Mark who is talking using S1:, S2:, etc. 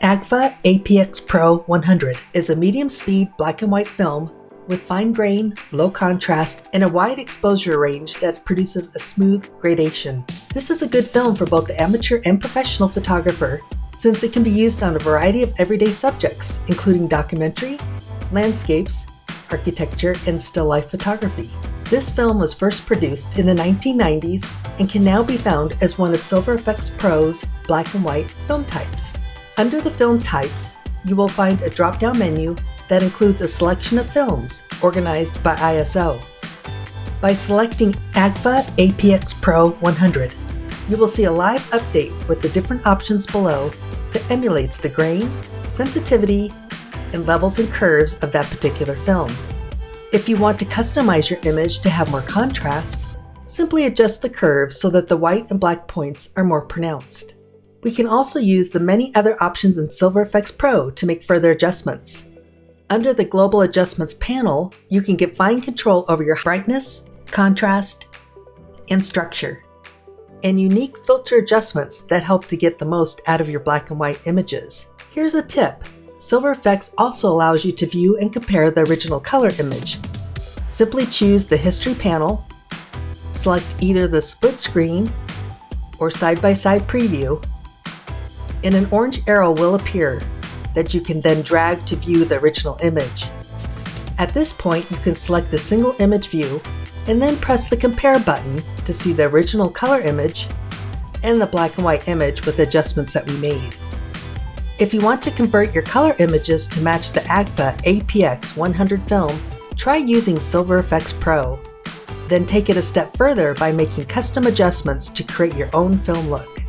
S1: Agfa APX Pro 100 is a medium-speed black and white film with fine grain, low contrast, and a wide exposure range that produces a smooth gradation. This is a good film for both the amateur and professional photographer since it can be used on a variety of everyday subjects, including documentary, landscapes, architecture, and still life photography. This film was first produced in the 1990s and can now be found as one of Silver Efex Pro's black and white film types. Under the film types, you will find a drop-down menu that includes a selection of films organized by ISO. By selecting Agfa APX Pro 100, you will see a live update with the different options below that emulates the grain, sensitivity, and levels and curves of that particular film. If you want to customize your image to have more contrast, simply adjust the curves so that the white and black points are more pronounced. We can also use the many other options in Silver Efex Pro to make further adjustments. Under the Global Adjustments panel, you can get fine control over your brightness, contrast, and structure, and unique filter adjustments that help to get the most out of your black and white images. Here's a tip. Silver Efex also allows you to view and compare the original color image. Simply choose the History panel, select either the split screen or side-by-side preview, and an orange arrow will appear that you can then drag to view the original image. At this point, you can select the single image view and then press the Compare button to see the original color image and the black and white image with adjustments that we made. If you want to convert your color images to match the Agfa APX 100 film, try using Silver Efex Pro. Then take it a step further by making custom adjustments to create your own film look.